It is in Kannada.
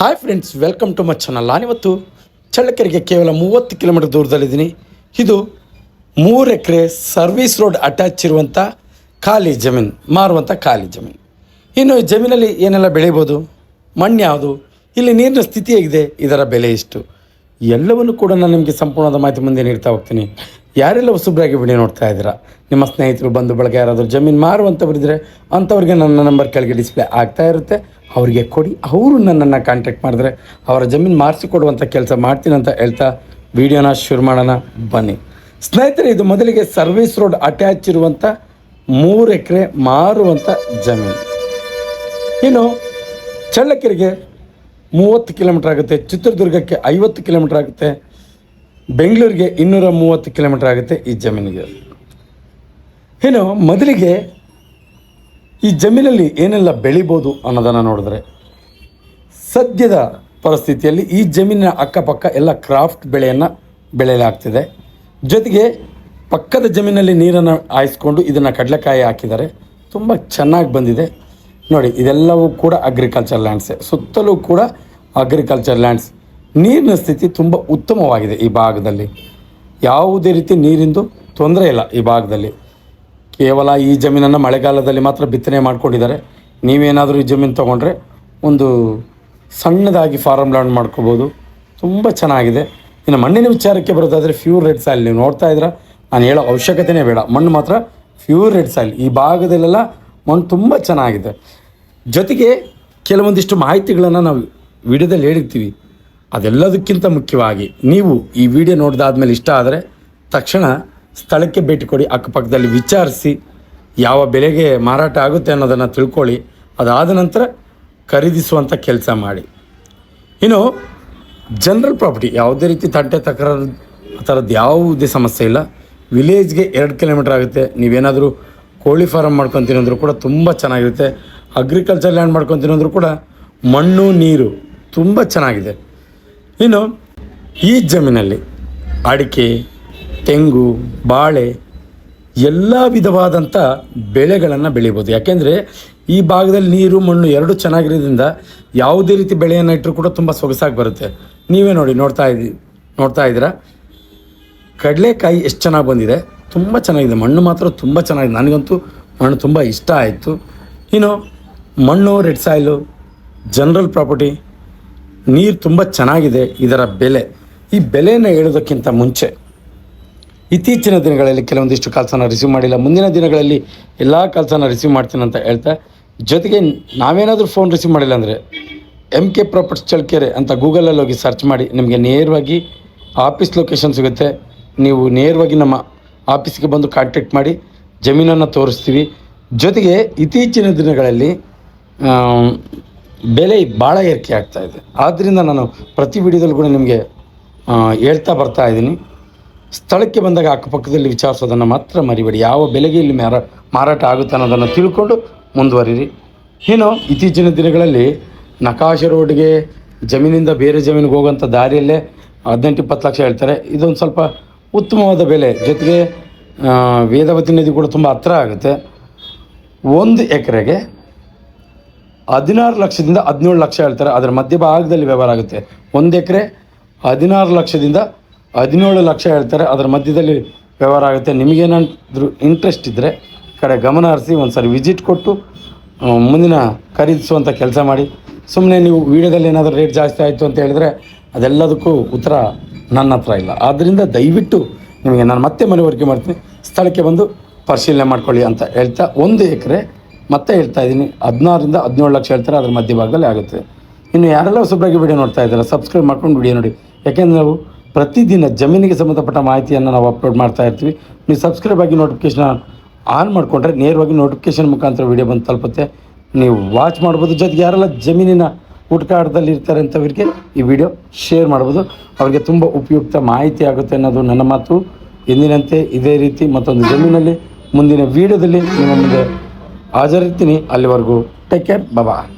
Hi friends, welcome to my channel. ನಾನಿವತ್ತು ಚಳ್ಳಕೆರೆಗೆ ಕೇವಲ 30 ಕಿಲೋಮೀಟರ್ ದೂರದಲ್ಲಿದ್ದೀನಿ. ಇದು 3 ಎಕರೆ ಸರ್ವಿಸ್ ರೋಡ್ ಅಟ್ಯಾಚ್ ಇರುವಂಥ ಖಾಲಿ ಜಮೀನು, ಮಾರುವಂಥ ಖಾಲಿ ಜಮೀನು. ಇನ್ನು ಈ ಜಮೀನಲ್ಲಿ ಏನೆಲ್ಲ ಬೆಳಿಬೋದು, ಮಣ್ಣು ಯಾವುದು, ಇಲ್ಲಿ ನೀರಿನ ಸ್ಥಿತಿ ಹೇಗಿದೆ, ಇದರ ಬೆಲೆ ಎಷ್ಟು, ಎಲ್ಲವನ್ನು ಕೂಡ ನಾನು ನಿಮಗೆ ಸಂಪೂರ್ಣವಾದ ಮಾಹಿತಿ ಮುಂದೆ ನೀಡ್ತಾ ಹೋಗ್ತೀನಿ. ಯಾರೆಲ್ಲ ಹೊಸಬ್ರಾಗಿ ವಿಡಿಯೋ ನೋಡ್ತಾ ಇದ್ದೀರಾ, ನಿಮ್ಮ ಸ್ನೇಹಿತರು, ಬಂಧು ಬಳಗ ಯಾರಾದರೂ ಜಮೀನು ಮಾರುವಂಥವ್ರಿದ್ದರೆ ಅಂಥವ್ರಿಗೆ ನನ್ನ ನಂಬರ್ ಕೆಳಗೆ ಡಿಸ್ಪ್ಲೇ ಆಗ್ತಾ ಇರುತ್ತೆ, ಅವರಿಗೆ ಕೊಡಿ. ಅವರು ನನ್ನನ್ನು ಕಾಂಟ್ಯಾಕ್ಟ್ ಮಾಡಿದ್ರೆ ಅವರ ಜಮೀನು ಮಾರಿಸಿಕೊಡುವಂಥ ಕೆಲಸ ಮಾಡ್ತೀನಿ ಅಂತ ಹೇಳ್ತಾ ವಿಡಿಯೋನ ಶುರು ಮಾಡೋಣ ಬನ್ನಿ ಸ್ನೇಹಿತರೆ. ಇದು ಮೊದಲಿಗೆ ಸರ್ವಿಸ್ ರೋಡ್ ಅಟ್ಯಾಚ್ ಇರುವಂಥ 3 ಎಕರೆ ಮಾರುವಂಥ ಜಮೀನು. ಇನ್ನು ಚಳ್ಳಕೆರೆಗೆ 30 ಕಿಲೋಮೀಟ್ರ್ ಆಗುತ್ತೆ, ಚಿತ್ರದುರ್ಗಕ್ಕೆ 50 ಕಿಲೋಮೀಟ್ರ್ ಆಗುತ್ತೆ, ಬೆಂಗಳೂರಿಗೆ 230 ಕಿಲೋಮೀಟ್ರ್ ಆಗುತ್ತೆ ಈ ಜಮೀನಿಗೆ. ಇನ್ನು ಮೊದಲಿಗೆ ಈ ಜಮೀನಲ್ಲಿ ಏನೆಲ್ಲ ಬೆಳಿಬೋದು ಅನ್ನೋದನ್ನು ನೋಡಿದ್ರೆ, ಸದ್ಯದ ಪರಿಸ್ಥಿತಿಯಲ್ಲಿ ಈ ಜಮೀನಿನ ಅಕ್ಕಪಕ್ಕ ಎಲ್ಲ ಕ್ರಾಫ್ಟ್ ಬೆಳೆಯನ್ನು ಬೆಳೆಯಲಾಗ್ತಿದೆ. ಜೊತೆಗೆ ಪಕ್ಕದ ಜಮೀನಲ್ಲಿ ನೀರನ್ನು ಹಾಯಿಸ್ಕೊಂಡು ಇದನ್ನು ಕಡಲೆಕಾಯಿ ಹಾಕಿದ್ದಾರೆ, ತುಂಬ ಚೆನ್ನಾಗಿ ಬಂದಿದೆ ನೋಡಿ. ಇದೆಲ್ಲವೂ ಕೂಡ ಅಗ್ರಿಕಲ್ಚರ್ ಲ್ಯಾಂಡ್ಸೇ, ಸುತ್ತಲೂ ಕೂಡ ಅಗ್ರಿಕಲ್ಚರ್ ಲ್ಯಾಂಡ್ಸ್. ನೀರಿನ ಸ್ಥಿತಿ ತುಂಬ ಉತ್ತಮವಾಗಿದೆ ಈ ಭಾಗದಲ್ಲಿ, ಯಾವುದೇ ರೀತಿ ನೀರಿಂದು ತೊಂದರೆ ಇಲ್ಲ ಈ ಭಾಗದಲ್ಲಿ. ಕೇವಲ ಈ ಜಮೀನನ್ನು ಮಳೆಗಾಲದಲ್ಲಿ ಮಾತ್ರ ಬಿತ್ತನೆ ಮಾಡ್ಕೊಂಡಿದ್ದಾರೆ. ನೀವೇನಾದರೂ ಈ ಜಮೀನು ತೊಗೊಂಡ್ರೆ ಒಂದು ಸಣ್ಣದಾಗಿ ಫಾರಮ್ ಲ್ಯಾಂಡ್ ಮಾಡ್ಕೋಬೋದು, ತುಂಬ ಚೆನ್ನಾಗಿದೆ. ಇನ್ನು ಮಣ್ಣಿನ ವಿಚಾರಕ್ಕೆ ಬರೋದಾದರೆ ಪ್ಯೂರ್ ರೆಡ್ ಸಾಯಿಲ್, ನೀವು ನೋಡ್ತಾ ಇದ್ದೀರಾ, ನಾನು ಹೇಳೋ ಅವಶ್ಯಕತೆಯೇ ಬೇಡ, ಮಣ್ಣು ಮಾತ್ರ ಪ್ಯೂರ್ ರೆಡ್ ಸಾಯಿಲ್. ಈ ಭಾಗದಲ್ಲೆಲ್ಲ ಮಣ್ಣು ತುಂಬ ಚೆನ್ನಾಗಿದೆ. ಜೊತೆಗೆ ಕೆಲವೊಂದಿಷ್ಟು ಮಾಹಿತಿಗಳನ್ನು ನಾವು ವಿಡಿಯೋದಲ್ಲಿ ಹೇಳಿರ್ತೀವಿ. ಅದೆಲ್ಲದಕ್ಕಿಂತ ಮುಖ್ಯವಾಗಿ ನೀವು ಈ ವಿಡಿಯೋ ನೋಡಿದಾದ್ಮೇಲೆ ಇಷ್ಟ ಆದರೆ ತಕ್ಷಣ ಸ್ಥಳಕ್ಕೆ ಭೇಟಿ ಕೊಡಿ, ಅಕ್ಕಪಕ್ಕದಲ್ಲಿ ವಿಚಾರಿಸಿ ಯಾವ ಬೆಲೆಗೆ ಮಾರಾಟ ಆಗುತ್ತೆ ಅನ್ನೋದನ್ನು ತಿಳ್ಕೊಳ್ಳಿ. ಅದಾದ ನಂತರ ಖರೀದಿಸುವಂಥ ಕೆಲಸ ಮಾಡಿ. ಇನ್ನು ಜನರಲ್ ಪ್ರಾಪರ್ಟಿ, ಯಾವುದೇ ರೀತಿ ತಂಟೆ ತಕರಾರು ಆ ಥರದ್ದು ಯಾವುದೇ ಸಮಸ್ಯೆ ಇಲ್ಲ. ವಿಲೇಜ್ಗೆ 2 ಕಿಲೋಮೀಟ್ರ್ ಆಗುತ್ತೆ. ನೀವೇನಾದರೂ ಕೋಳಿ ಫಾರಮ್ ಮಾಡ್ಕೊತೀನಿ ಅಂದರೂ ಕೂಡ ತುಂಬ ಚೆನ್ನಾಗಿರುತ್ತೆ. ಅಗ್ರಿಕಲ್ಚರ್ ಲ್ಯಾಂಡ್ ಮಾಡ್ಕೊತೀನಿ ಅಂದರೂ ಕೂಡ ಮಣ್ಣು ನೀರು ತುಂಬ ಚೆನ್ನಾಗಿದೆ. ಇನ್ನು ಈ ಜಮೀನಲ್ಲಿ ಅಡಿಕೆ, ತೆಂಗು, ಬಾಳೆ ಎಲ್ಲ ವಿಧವಾದಂಥ ಬೆಳೆಗಳನ್ನು ಬೆಳಿಬೋದು. ಯಾಕೆಂದರೆ ಈ ಭಾಗದಲ್ಲಿ ನೀರು ಮಣ್ಣು ಎರಡೂ ಚೆನ್ನಾಗಿರೋದ್ರಿಂದ ಯಾವುದೇ ರೀತಿ ಬೆಳೆಯನ್ನು ಇಟ್ಟರೂ ಕೂಡ ತುಂಬ ಸೊಗಸಾಗಿ ಬರುತ್ತೆ. ನೀವೇ ನೋಡಿ, ನೋಡ್ತಾ ಇದ್ದೀರಾ ಕಡಲೆಕಾಯಿ ಎಷ್ಟು ಚೆನ್ನಾಗಿ ಬಂದಿದೆ, ತುಂಬ ಚೆನ್ನಾಗಿದೆ. ಮಣ್ಣು ಮಾತ್ರ ತುಂಬ ಚೆನ್ನಾಗಿದೆ, ನನಗಂತೂ ಮಣ್ಣು ತುಂಬ ಇಷ್ಟ ಆಯಿತು. ಇನ್ನು ಮಣ್ಣು ರೆಡ್ ಸಾಯಿಲು, ಜನರಲ್ ಪ್ರಾಪರ್ಟಿ, ನೀರು ತುಂಬ ಚೆನ್ನಾಗಿದೆ. ಇದರ ಬೆಲೆ, ಈ ಬೆಲೆಯನ್ನು ಹೇಳೋದಕ್ಕಿಂತ ಮುಂಚೆ ಇತ್ತೀಚಿನ ದಿನಗಳಲ್ಲಿ ಕೆಲವೊಂದಿಷ್ಟು ಕಾಲ್ಸನ್ನು ರಿಸೀವ್ ಮಾಡಿಲ್ಲ, ಮುಂದಿನ ದಿನಗಳಲ್ಲಿ ಎಲ್ಲ ಕಾಲ್ಸನ್ನು ರಿಸೀವ್ ಮಾಡ್ತೀನಿ ಅಂತ ಹೇಳ್ತಾ, ಜೊತೆಗೆ ನಾವೇನಾದರೂ ಫೋನ್ ರಿಸೀವ್ ಮಾಡಿಲ್ಲ ಅಂದರೆ MK ಪ್ರಾಪರ್ಟೀಸ್ ಚಳ್ಳಕೆರೆ ಅಂತ ಗೂಗಲಲ್ಲಿ ಹೋಗಿ ಸರ್ಚ್ ಮಾಡಿ, ನಿಮಗೆ ನೇರವಾಗಿ ಆಫೀಸ್ ಲೊಕೇಶನ್ ಸಿಗುತ್ತೆ. ನೀವು ನೇರವಾಗಿ ನಮ್ಮ ಆಫೀಸ್ಗೆ ಬಂದು ಕಾಂಟ್ಯಾಕ್ಟ್ ಮಾಡಿ ಜಮೀನನ್ನು ತೋರಿಸ್ತೀವಿ. ಜೊತೆಗೆ ಇತ್ತೀಚಿನ ದಿನಗಳಲ್ಲಿ ಬೆಲೆ ಭಾಳ ಏರಿಕೆ ಆಗ್ತಾಯಿದೆ. ಆದ್ದರಿಂದ ನಾನು ಪ್ರತಿ ವಿಡಿಯೋದಲ್ಲಿ ಕೂಡ ನಿಮಗೆ ಹೇಳ್ತಾ ಬರ್ತಾ ಇದ್ದೀನಿ, ಸ್ಥಳಕ್ಕೆ ಬಂದಾಗ ಅಕ್ಕಪಕ್ಕದಲ್ಲಿ ವಿಚಾರಿಸೋದನ್ನು ಮಾತ್ರ ಮರಿಬೇಡಿ. ಯಾವ ಬೆಲೆಗೆ ಇಲ್ಲಿ ಮಾರಾಟ ಆಗುತ್ತೆ ಅನ್ನೋದನ್ನು ತಿಳ್ಕೊಂಡು ಮುಂದುವರಿರಿ. ಇನ್ನು ಇತ್ತೀಚಿನ ದಿನಗಳಲ್ಲಿ ನಕಾಶೆ ರೋಡ್ಗೆ ಜಮೀನಿಂದ ಬೇರೆ ಜಮೀನಿಗೆ ಹೋಗೋಂಥ ದಾರಿಯಲ್ಲೇ 18-20 ಲಕ್ಷ ಹೇಳ್ತಾರೆ. ಇದೊಂದು ಸ್ವಲ್ಪ ಉತ್ತಮವಾದ ಬೆಲೆ. ಜೊತೆಗೆ ವೇದಾವತಿ ನದಿ ಕೂಡ ತುಂಬ ಹತ್ತಿರ ಆಗುತ್ತೆ. 1 ಎಕರೆಗೆ 16 ಲಕ್ಷದಿಂದ 17 ಲಕ್ಷ ಹೇಳ್ತಾರೆ. ಅದರ ಮಧ್ಯಭಾಗದಲ್ಲಿ ವ್ಯವಹಾರ ಆಗುತ್ತೆ. 1 ಎಕರೆ 16 ಲಕ್ಷದಿಂದ 17 ಲಕ್ಷ ಹೇಳ್ತಾರೆ, ಅದರ ಮಧ್ಯದಲ್ಲಿ ವ್ಯವಹಾರ ಆಗುತ್ತೆ. ನಿಮಗೇನಾದರೂ ಇಂಟ್ರೆಸ್ಟ್ ಇದ್ದರೆ ಕಡೆ ಗಮನ ಹರಿಸಿ ಒಂದು ಸಾರಿ ವಿಸಿಟ್ ಕೊಟ್ಟು ಮುಂದಿನ ಖರೀದಿಸುವಂಥ ಕೆಲಸ ಮಾಡಿ. ಸುಮ್ಮನೆ ನೀವು ವೀಡಿಯೋದಲ್ಲಿ ಏನಾದರೂ ರೇಟ್ ಜಾಸ್ತಿ ಆಯಿತು ಅಂತ ಹೇಳಿದ್ರೆ ಅದೆಲ್ಲದಕ್ಕೂ ಉತ್ತರ ನನ್ನ ಹತ್ರ ಇಲ್ಲ. ಆದ್ದರಿಂದ ದಯವಿಟ್ಟು ನಿಮಗೆ ನಾನು ಮತ್ತೆ ಮನವರಿಕೆ ಮಾಡ್ತೀನಿ, ಸ್ಥಳಕ್ಕೆ ಬಂದು ಪರಿಶೀಲನೆ ಮಾಡ್ಕೊಳ್ಳಿ ಅಂತ ಹೇಳ್ತಾ, 1 ಎಕರೆ ಮತ್ತೆ ಹೇಳ್ತಾ ಇದ್ದೀನಿ 16ರಿಂದ 17 ಲಕ್ಷ ಹೇಳ್ತಾರೆ, ಅದರ ಮಧ್ಯಭಾಗದಲ್ಲಿ ಆಗುತ್ತೆ. ಇನ್ನು ಯಾರೆಲ್ಲ ಹೊಸಬ್ರಾಗಿ ವಿಡಿಯೋ ನೋಡ್ತಾ ಇದ್ದಾರೆ ಸಬ್ಸ್ಕ್ರೈಬ್ ಮಾಡ್ಕೊಂಡು ವಿಡಿಯೋ ನೋಡಿ. ಯಾಕೆಂದರೆ ನಾವು ಪ್ರತಿದಿನ ಜಮೀನಿಗೆ ಸಂಬಂಧಪಟ್ಟ ಮಾಹಿತಿಯನ್ನು ನಾವು ಅಪ್ಲೋಡ್ ಮಾಡ್ತಾ ಇರ್ತೀವಿ. ನೀವು ಸಬ್ಸ್ಕ್ರೈಬ್ ಆಗಿ ನೋಟಿಫಿಕೇಷನ್ ಆನ್ ಮಾಡಿಕೊಂಡ್ರೆ ನೇರವಾಗಿ ನೋಟಿಫಿಕೇಷನ್ ಮುಖಾಂತರ ವಿಡಿಯೋ ಬಂದು ತಲುಪುತ್ತೆ, ನೀವು ವಾಚ್ ಮಾಡ್ಬೋದು. ಜೊತೆಗೆ ಯಾರೆಲ್ಲ ಜಮೀನಿನ ಹುಡುಕಾಟದಲ್ಲಿ ಇರ್ತಾರೆ ಅಂಥವರಿಗೆ ಈ ವಿಡಿಯೋ ಶೇರ್ ಮಾಡ್ಬೋದು, ಅವರಿಗೆ ತುಂಬ ಉಪಯುಕ್ತ ಮಾಹಿತಿ ಆಗುತ್ತೆ ಅನ್ನೋದು ನನ್ನ ಮಾತು. ಎಂದಿನಂತೆ ಇದೇ ರೀತಿ ಮತ್ತೊಂದು ಜಮೀನಲ್ಲಿ ಮುಂದಿನ ವಿಡಿಯೋದಲ್ಲಿ ನಿಮ್ಮ ಮುಂದೆ ಹಾಜರಿರ್ತೀನಿ. ಅಲ್ಲಿವರೆಗೂ ಟೇಕ್ ಕೇರ್, ಬಾಯ್.